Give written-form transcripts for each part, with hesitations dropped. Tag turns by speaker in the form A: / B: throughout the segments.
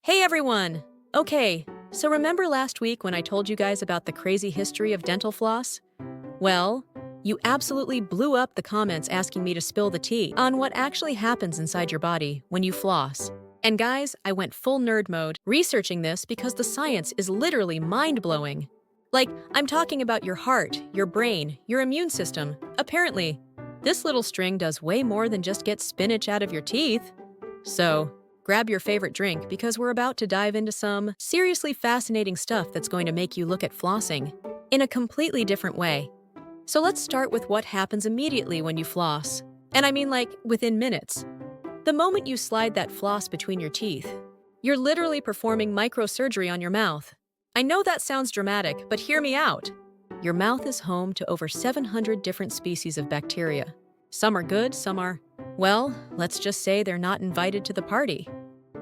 A: Hey everyone! Okay, so remember last week when I told you guys about the crazy history of dental floss? Well, you absolutely blew up the comments asking me to spill the tea on what actually happens inside your body when you floss. And guys, I went full nerd mode researching this because the science is literally mind-blowing. Like, I'm talking about your heart, your brain, your immune system. Apparently, this little string does way more than just get spinach out of your teeth. So, grab your favorite drink because we're about to dive into some seriously fascinating stuff that's going to make you look at flossing in a completely different way. So let's start with what happens immediately when you floss. And I mean like within minutes. The moment you slide that floss between your teeth, you're literally performing microsurgery on your mouth. I know that sounds dramatic, but hear me out. Your mouth is home to over 700 different species of bacteria. Some are good, some are, well, let's just say they're not invited to the party.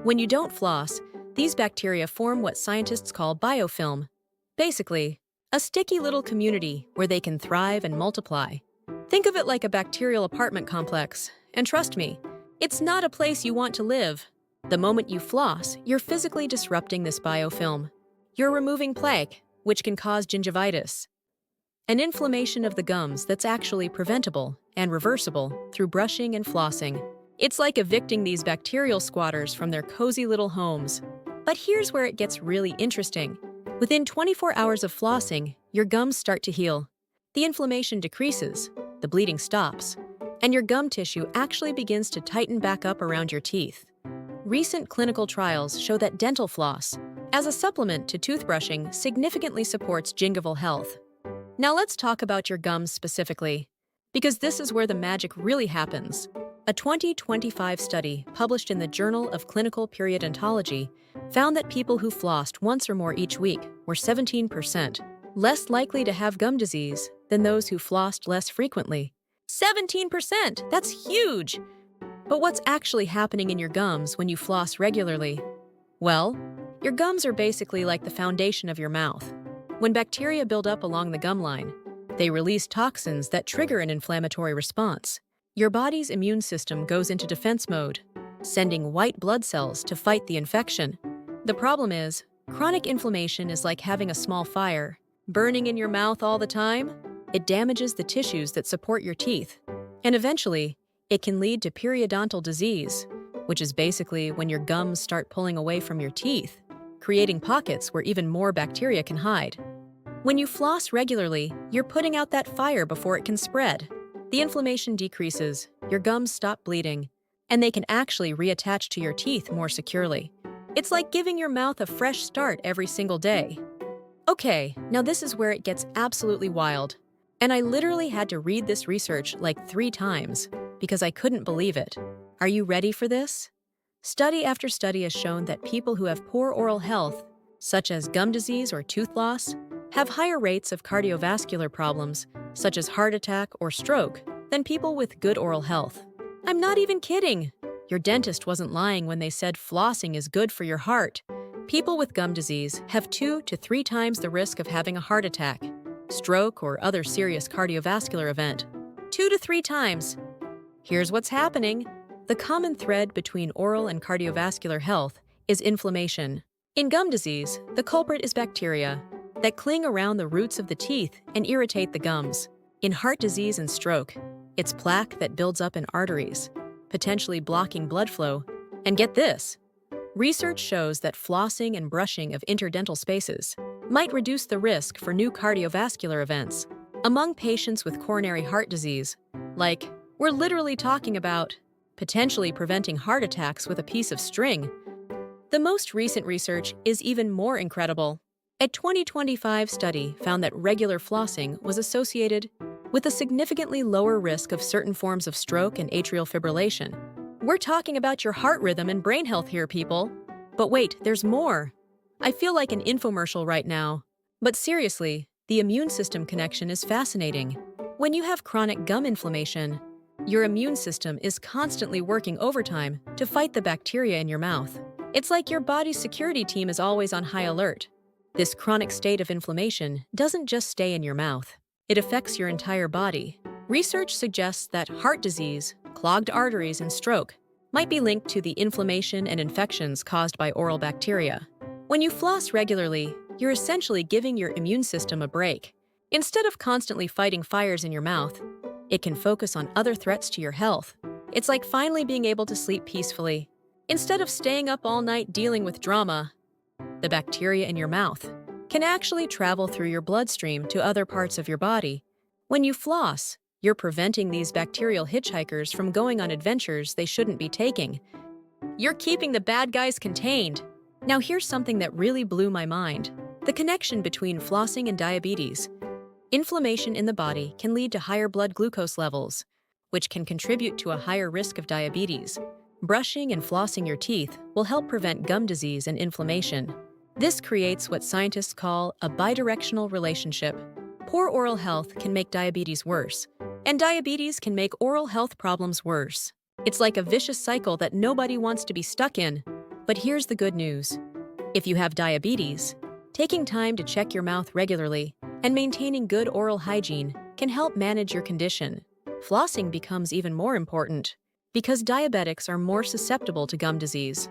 A: When you don't floss, these bacteria form what scientists call biofilm. Basically, a sticky little community where they can thrive and multiply. Think of it like a bacterial apartment complex, and trust me, it's not a place you want to live. The moment you floss, you're physically disrupting this biofilm. You're removing plaque, which can cause gingivitis, an inflammation of the gums that's actually preventable and reversible through brushing and flossing. It's like evicting these bacterial squatters from their cozy little homes. But here's where it gets really interesting. Within 24 hours of flossing, your gums start to heal. The inflammation decreases, the bleeding stops, and your gum tissue actually begins to tighten back up around your teeth. Recent clinical trials show that dental floss, as a supplement to toothbrushing, significantly supports gingival health. Now let's talk about your gums specifically, because this is where the magic really happens. A 2025 study published in the Journal of Clinical Periodontology found that people who flossed once or more each week were 17% less likely to have gum disease than those who flossed less frequently. 17%! That's huge! But what's actually happening in your gums when you floss regularly? Well, your gums are basically like the foundation of your mouth. When bacteria build up along the gum line, they release toxins that trigger an inflammatory response. Your body's immune system goes into defense mode, sending white blood cells to fight the infection. The problem is, chronic inflammation is like having a small fire, burning in your mouth all the time. It damages the tissues that support your teeth, and eventually, it can lead to periodontal disease, which is basically when your gums start pulling away from your teeth, creating pockets where even more bacteria can hide. When you floss regularly, you're putting out that fire before it can spread. The inflammation decreases, your gums stop bleeding, and they can actually reattach to your teeth more securely. It's like giving your mouth a fresh start every single day. Okay, now this is where it gets absolutely wild. And I literally had to read this research like 3 times because I couldn't believe it. Are you ready for this? Study after study has shown that people who have poor oral health, such as gum disease or tooth loss, have higher rates of cardiovascular problems, such as heart attack or stroke, than people with good oral health. I'm not even kidding! Your dentist wasn't lying when they said flossing is good for your heart. People with gum disease have 2 to 3 times the risk of having a heart attack, stroke, or other serious cardiovascular event. 2 to 3 times! Here's what's happening. The common thread between oral and cardiovascular health is inflammation. In gum disease, the culprit is bacteria that cling around the roots of the teeth and irritate the gums. In heart disease and stroke, it's plaque that builds up in arteries, potentially blocking blood flow. And get this, research shows that flossing and brushing of interdental spaces might reduce the risk for new cardiovascular events. Among patients with coronary heart disease, like, we're literally talking about potentially preventing heart attacks with a piece of string. The most recent research is even more incredible. A 2025 study found that regular flossing was associated with a significantly lower risk of certain forms of stroke and atrial fibrillation. We're talking about your heart rhythm and brain health here, people. But wait, there's more. I feel like an infomercial right now. But seriously, the immune system connection is fascinating. When you have chronic gum inflammation, your immune system is constantly working overtime to fight the bacteria in your mouth. It's like your body's security team is always on high alert. This chronic state of inflammation doesn't just stay in your mouth. It affects your entire body. Research suggests that heart disease, clogged arteries, and stroke might be linked to the inflammation and infections caused by oral bacteria. When you floss regularly, you're essentially giving your immune system a break. Instead of constantly fighting fires in your mouth, it can focus on other threats to your health. It's like finally being able to sleep peacefully. Instead of staying up all night dealing with drama, the bacteria in your mouth can actually travel through your bloodstream to other parts of your body. When you floss, you're preventing these bacterial hitchhikers from going on adventures they shouldn't be taking. You're keeping the bad guys contained. Now here's something that really blew my mind: the connection between flossing and diabetes. Inflammation in the body can lead to higher blood glucose levels, which can contribute to a higher risk of diabetes. Brushing and flossing your teeth will help prevent gum disease and inflammation. This creates what scientists call a bidirectional relationship. Poor oral health can make diabetes worse, and diabetes can make oral health problems worse. It's like a vicious cycle that nobody wants to be stuck in. But here's the good news. If you have diabetes, taking time to check your mouth regularly and maintaining good oral hygiene can help manage your condition. Flossing becomes even more important because diabetics are more susceptible to gum disease.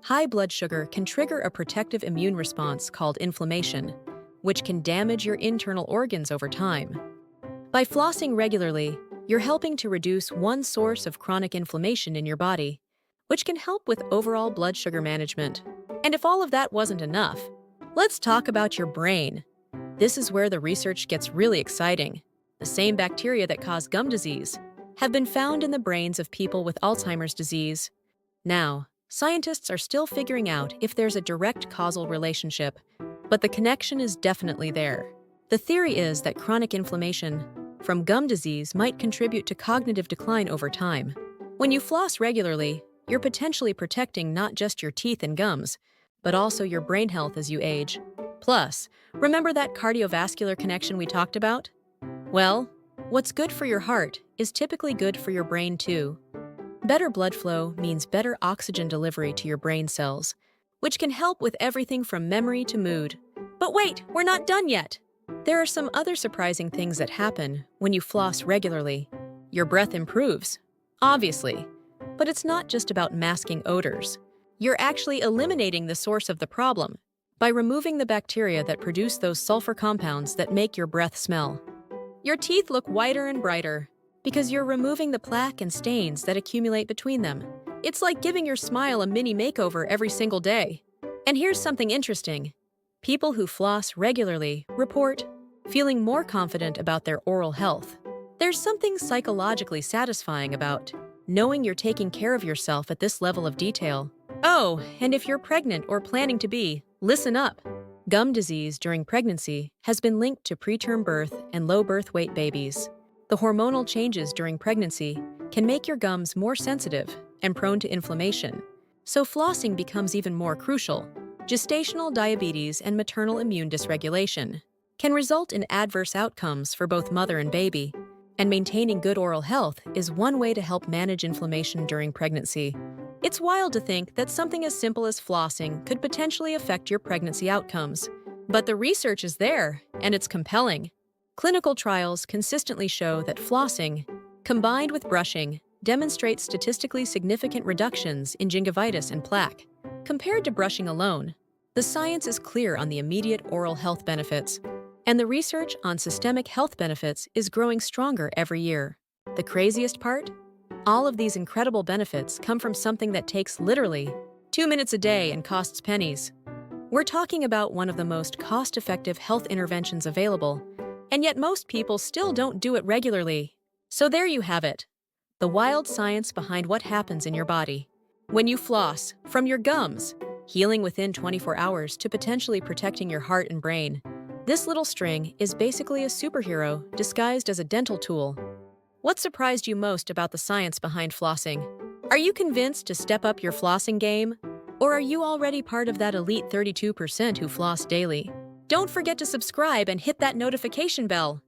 A: High blood sugar can trigger a protective immune response called inflammation, which can damage your internal organs over time. By flossing regularly, you're helping to reduce one source of chronic inflammation in your body, which can help with overall blood sugar management. And if all of that wasn't enough, let's talk about your brain. This is where the research gets really exciting. The same bacteria that cause gum disease have been found in the brains of people with Alzheimer's disease. Now, scientists are still figuring out if there's a direct causal relationship, but the connection is definitely there. The theory is that chronic inflammation from gum disease might contribute to cognitive decline over time. When you floss regularly, you're potentially protecting not just your teeth and gums, but also your brain health as you age. Plus, remember that cardiovascular connection we talked about? Well, what's good for your heart is typically good for your brain too. Better blood flow means better oxygen delivery to your brain cells, which can help with everything from memory to mood. But wait, we're not done yet! There are some other surprising things that happen when you floss regularly. Your breath improves, obviously, but it's not just about masking odors. You're actually eliminating the source of the problem by removing the bacteria that produce those sulfur compounds that make your breath smell. Your teeth look whiter and brighter because you're removing the plaque and stains that accumulate between them. It's like giving your smile a mini makeover every single day. And here's something interesting. People who floss regularly report feeling more confident about their oral health. There's something psychologically satisfying about knowing you're taking care of yourself at this level of detail. Oh, and if you're pregnant or planning to be, listen up. Gum disease during pregnancy has been linked to preterm birth and low birth weight babies. The hormonal changes during pregnancy can make your gums more sensitive and prone to inflammation, so flossing becomes even more crucial. Gestational diabetes and maternal immune dysregulation can result in adverse outcomes for both mother and baby, and maintaining good oral health is one way to help manage inflammation during pregnancy. It's wild to think that something as simple as flossing could potentially affect your pregnancy outcomes. But the research is there, and it's compelling. Clinical trials consistently show that flossing, combined with brushing, demonstrates statistically significant reductions in gingivitis and plaque. Compared to brushing alone, the science is clear on the immediate oral health benefits, and the research on systemic health benefits is growing stronger every year. The craziest part? All of these incredible benefits come from something that takes literally 2 minutes a day and costs pennies. We're talking about one of the most cost-effective health interventions available, and yet most people still don't do it regularly. So there you have it, the wild science behind what happens in your body. When you floss, from your gums, healing within 24 hours to potentially protecting your heart and brain. This little string is basically a superhero disguised as a dental tool. What surprised you most about the science behind flossing? Are you convinced to step up your flossing game? Or are you already part of that elite 32% who floss daily? Don't forget to subscribe and hit that notification bell.